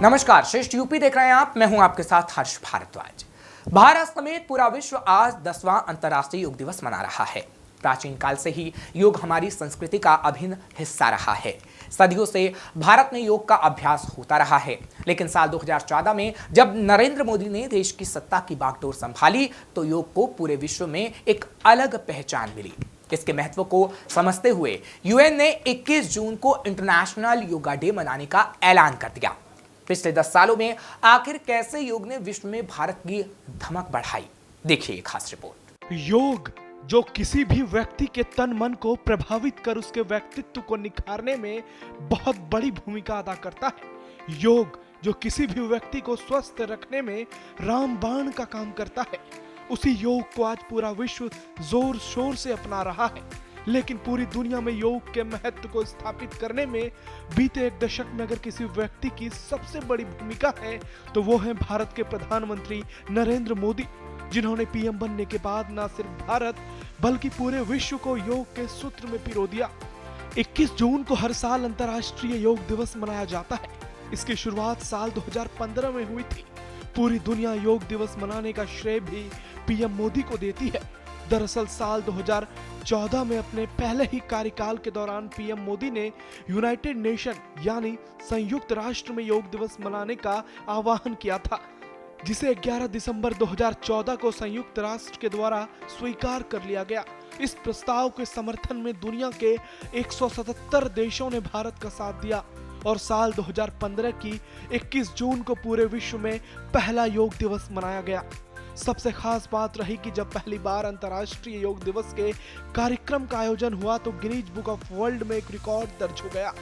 नमस्कार, श्रेष्ठ यूपी देख रहे हैं आप। मैं हूं आपके साथ हर्ष भारद्वाज। भारत समेत पूरा विश्व आज 10वां अंतर्राष्ट्रीय योग दिवस मना रहा है। प्राचीन काल से ही योग हमारी संस्कृति का अभिन्न हिस्सा रहा है। सदियों से भारत में योग का अभ्यास होता रहा है, लेकिन साल 2014 में जब नरेंद्र मोदी ने देश की सत्ता की बागडोर संभाली तो योग को पूरे विश्व में एक अलग पहचान मिली। इसके महत्व को समझते हुए यूएन ने 21 जून को इंटरनेशनल योगा डे मनाने का ऐलान कर दिया। पिछले 10 सालों में आखिर कैसे योग ने विश्व में भारत की धमक बढ़ाई, देखिए एक खास रिपोर्ट। योग जो किसी भी व्यक्ति के तन मन को प्रभावित कर उसके व्यक्तित्व को निखारने में बहुत बड़ी भूमिका अदा करता है। योग जो किसी भी व्यक्ति को स्वस्थ रखने में रामबाण का काम करता है। उसी योग को आज पूरा विश्व जोर शोर से अपना रहा है, लेकिन पूरी दुनिया में योग के महत्व को स्थापित करने में बीते एक दशक में अगर किसी व्यक्ति की सबसे बड़ी भूमिका है तो वो है भारत के प्रधानमंत्री नरेंद्र मोदी, जिन्होंने पीएम बनने के बाद न सिर्फ भारत बल्कि पूरे विश्व को योग के सूत्र में पिरो दिया। 21 जून को हर साल अंतर्राष्ट्रीय योग दिवस मनाया जाता है। इसकी शुरुआत साल 2015 में हुई थी। पूरी दुनिया योग दिवस मनाने का श्रेय भी पीएम मोदी को देती है। दरअसल साल 2014 में अपने पहले ही कार्यकाल के दौरान पीएम मोदी ने यूनाइटेड नेशन यानी संयुक्त राष्ट्र में योग दिवस मनाने का आह्वान किया था, जिसे 11 दिसंबर 2014 को संयुक्त राष्ट्र के द्वारा स्वीकार कर लिया गया। इस प्रस्ताव के समर्थन में दुनिया के 177 देशों ने भारत का साथ दिया और साल 2015 की 21 जून को पूरे विश्व में पहला योग दिवस मनाया गया। सबसे खास बात रही कि जब पहली बार अंतर्राष्ट्रीय योग दिवस के कार्यक्रम का आयोजन हुआ तो गिनीज बुक ऑफ वर्ल्ड में एक रिकॉर्ड दर्ज हो गया।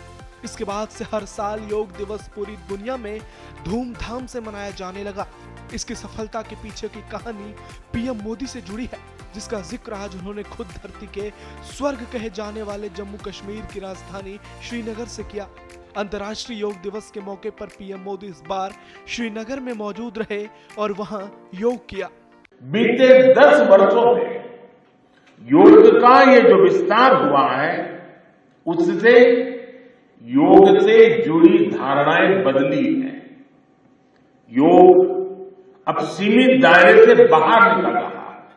इसके बाद से हर साल योग दिवस पूरी दुनिया में धूमधाम से मनाया जाने लगा। इसकी सफलता के पीछे की कहानी पीएम मोदी से जुड़ी है, जिसका जिक्र आज उन्होंने खुद धरती के स्वर्ग कहे जाने वाले जम्मू कश्मीर की राजधानी श्रीनगर से किया। अंतर्राष्ट्रीय योग दिवस के मौके पर पीएम मोदी इस बार श्रीनगर में मौजूद रहे और वहां योग किया। बीते 10 वर्षों में योग का ये जो विस्तार हुआ है, उससे योग से जुड़ी धारणाएं बदली हैं। योग अब सीमित दायरे से बाहर निकल रहा है।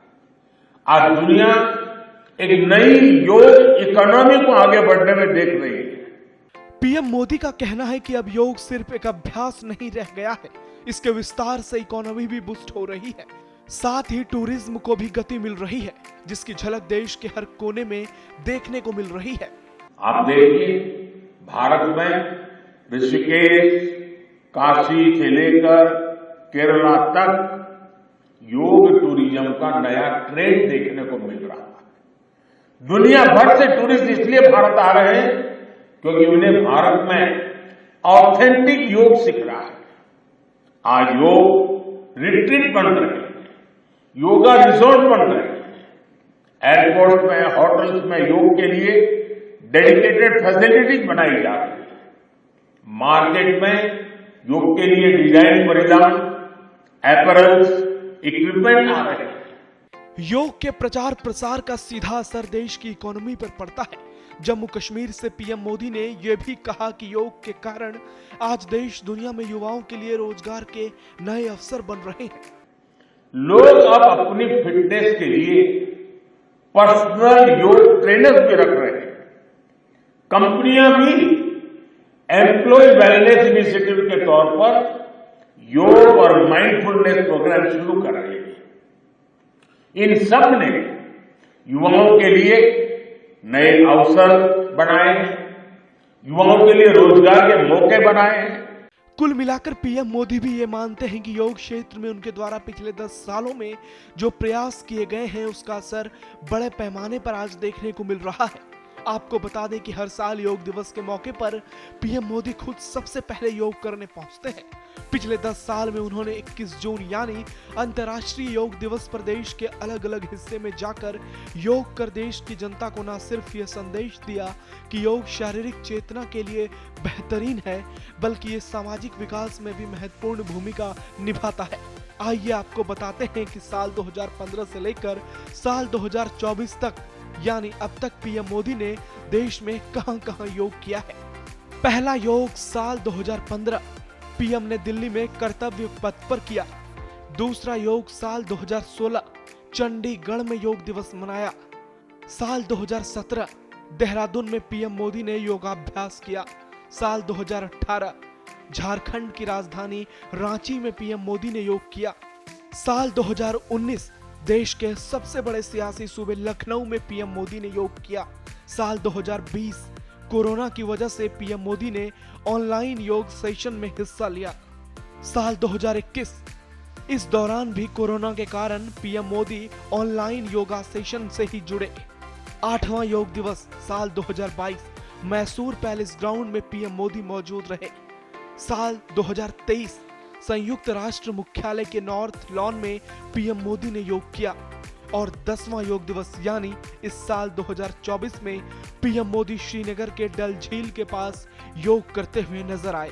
आज दुनिया एक नई योग इकोनॉमी को आगे बढ़ने में देख रही है। पीएम मोदी का कहना है कि अब योग सिर्फ एक अभ्यास नहीं रह गया है, इसके विस्तार से इकोनॉमी भी बूस्ट हो रही है। साथ ही टूरिज्म को भी गति मिल रही है, जिसकी झलक देश के हर कोने में देखने को मिल रही है। आप देखिए, भारत में ऋषिकेश, काशी से लेकर केरला तक योग टूरिज्म का नया ट्रेंड देखने को मिल रहा है। दुनिया भर से टूरिस्ट इसलिए भारत आ रहे हैं क्योंकि उन्हें भारत में ऑथेंटिक योग सीख रहा है। आज योग रिट्रीट बन रहे हैं, योगा रिसोर्ट बन रहे हैं। एयरपोर्ट में, होटल्स में योग के लिए डेडिकेटेड फैसिलिटीज बनाई जा रही है। मार्केट में योग के लिए डिजाइन परिधान, एपरल्स, इक्विपमेंट आ रहे हैं। योग के प्रचार प्रसार का सीधा असर देश की इकोनॉमी पर पड़ता है। जम्मू कश्मीर से पीएम मोदी ने यह भी कहा कि योग के कारण आज देश दुनिया में युवाओं के लिए रोजगार के नए अवसर बन रहे हैं। लोग अब अपनी फिटनेस के लिए पर्सनल योग ट्रेनर्स भी रख रहे हैं। कंपनियां भी एम्प्लॉय वेलनेस इनिशिएटिव के तौर पर योग और माइंडफुलनेस प्रोग्राम शुरू कर रही है। इन सब ने युवाओं के लिए नए अवसर बनाए हैं, युवाओं के लिए रोजगार के मौके बनाए हैं। कुल मिलाकर पीएम मोदी भी ये मानते हैं कि योग क्षेत्र में उनके द्वारा पिछले 10 सालों में जो प्रयास किए गए हैं उसका असर बड़े पैमाने पर आज देखने को मिल रहा है। आपको बता दें कि हर साल योग दिवस के मौके पर पीएम मोदी खुद सबसे पहले योग करने पहुंचते हैं। पिछले 10 साल में उन्होंने 21 जून यानी अंतर्राष्ट्रीय योग दिवस पर देश के अलग अलग हिस्से में जाकर योग कर देश की जनता को न सिर्फ ये संदेश दिया कि योग शारीरिक चेतना के लिए बेहतरीन है, बल्कि ये सामाजिक विकास में भी महत्वपूर्ण भूमिका निभाता है। आइए आपको बताते हैं कि साल 2015 से लेकर साल 2024 तक यानी अब तक पीएम मोदी ने देश में कहां-कहां योग किया है। पहला योग साल 2015 पीएम ने दिल्ली में कर्तव्य पथ पर किया। दूसरा योग साल 2016 चंडीगढ़ में योग दिवस मनाया। साल 2017 देहरादून में पीएम मोदी ने योगाभ्यास किया। साल 2018 झारखंड की राजधानी रांची में पीएम मोदी ने योग किया। साल 2019 देश के सबसे बड़े सियासी सूबे लखनऊ में पीएम मोदी ने योग किया। साल 2020 कोरोना की वजह से पीएम मोदी ने ऑनलाइन योग सेशन में हिस्सा लिया। साल 2021 इस दौरान भी कोरोना के कारण PM Modi online yoga session से ही जुड़े। 8वां योग दिवस साल 2022 मैसूर पैलेस ग्राउंड में पीएम मोदी मौजूद रहे। साल 2023 संयुक्त राष्ट्र मुख्यालय के नॉर्थ लॉन में पीएम मोदी ने योग किया। और 10वां योग दिवस यानी इस साल 2024 में पीएम मोदी श्रीनगर के डल झील के पास योग करते हुए नजर आए।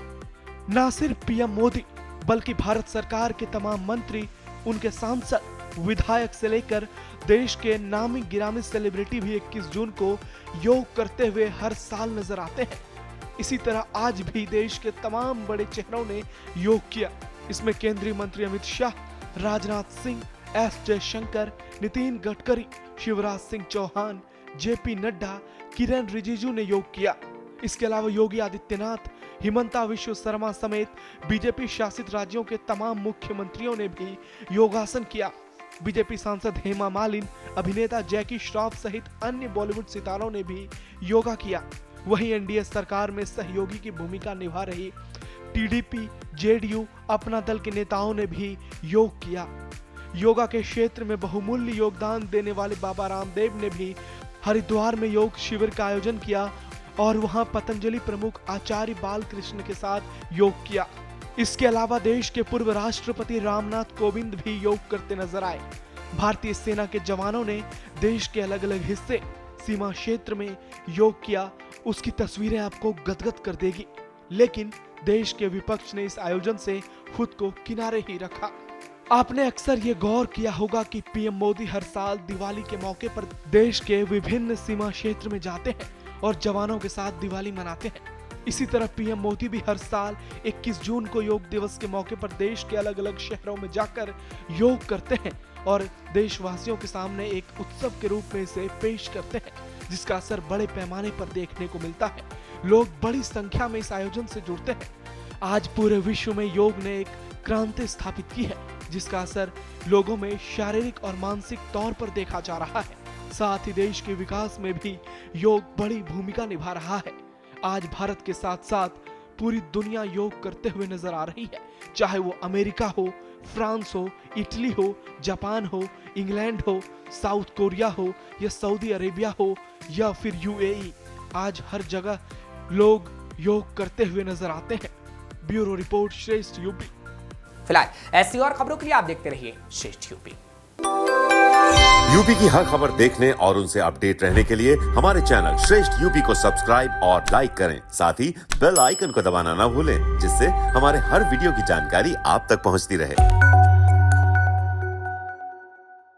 न सिर्फ पीएम मोदी बल्कि भारत सरकार के तमाम मंत्री, उनके सांसद, विधायक से लेकर देश के नामी गिरामी सेलिब्रिटी भी 21 जून को योग करते हुए हर साल नजर आते हैं। इसी तरह आज भी देश के तमाम बड़े चेहरों ने योग किया। इसमें केंद्रीय मंत्री अमित शाह, राजनाथ सिंह, एस जयशंकर, नितिन गडकरी, शिवराज सिंह चौहान, जेपी नड्डा, किरण रिजिजू ने योग किया। इसके अलावा योगी आदित्यनाथ, हिमंता विश्व शर्मा समेत बीजेपी शासित राज्यों के तमाम मुख्यमंत्रियों ने भी योगासन किया। बीजेपी सांसद हेमा मालिनी, अभिनेता जैकी श्रॉफ सहित अन्य बॉलीवुड सितारों ने भी योगा किया। वहीं एनडीए सरकार में सहयोगी की भूमिका निभा रही टीडीपी, जेडीयू, अपना दल के नेताओं ने भी योग किया। योगा के क्षेत्र में बहुमूल्य योगदान देने वाले बाबा रामदेव ने भी हरिद्वार में योग शिविर का आयोजन किया और वहां पतंजलि प्रमुख आचार्य बालकृष्ण के साथ योग किया। इसके अलावा देश के पूर्व राष्ट्रपति रामनाथ कोविंद भी योग करते नजर आए। भारतीय सेना के जवानों ने देश के अलग अलग हिस्से, सीमा क्षेत्र में योग किया। उसकी तस्वीरें आपको गदगद कर देगी। लेकिन देश के विपक्ष ने इस आयोजन से खुद को किनारे ही रखा। आपने अक्सर ये गौर किया होगा कि पीएम मोदी हर साल दिवाली के मौके पर देश के विभिन्न सीमा क्षेत्र में जाते हैं और जवानों के साथ दिवाली मनाते हैं। इसी तरह पीएम मोदी भी हर साल 21 जून को योग दिवस के मौके पर देश के अलग अलग शहरों में जाकर योग करते हैं और देशवासियों के सामने एक उत्सव के रूप में इसे पेश करते हैं, जिसका असर बड़े पैमाने पर देखने को मिलता है। लोग बड़ी संख्या में इस आयोजन से जुड़ते हैं। आज पूरे विश्व में योग ने एक क्रांति स्थापित की है, जिसका असर लोगों में शारीरिक और मानसिक तौर पर देखा जा रहा है। साथ ही देश के विकास में भी योग बड़ी भूमिका निभा रहा है। आज भारत के साथ साथ पूरी दुनिया योग करते हुए नजर आ रही है, चाहे वो अमेरिका हो, फ्रांस हो, इटली हो, जापान हो, इंग्लैंड हो, साउथ कोरिया हो या सऊदी अरेबिया हो या फिर यूएई। आज हर जगह लोग योग करते हुए नजर आते हैं। ब्यूरो रिपोर्ट, श्रेष्ठ यूपी। फिलहाल ऐसी और खबरों के लिए आप देखते रहिए श्रेष्ठ यूपी। यूपी की हर खबर देखने और उनसे अपडेट रहने के लिए हमारे चैनल श्रेष्ठ यूपी को सब्सक्राइब और लाइक करें। साथ ही बेल आइकन को दबाना ना भूलें, जिससे हमारे हर वीडियो की जानकारी आप तक पहुंचती रहे।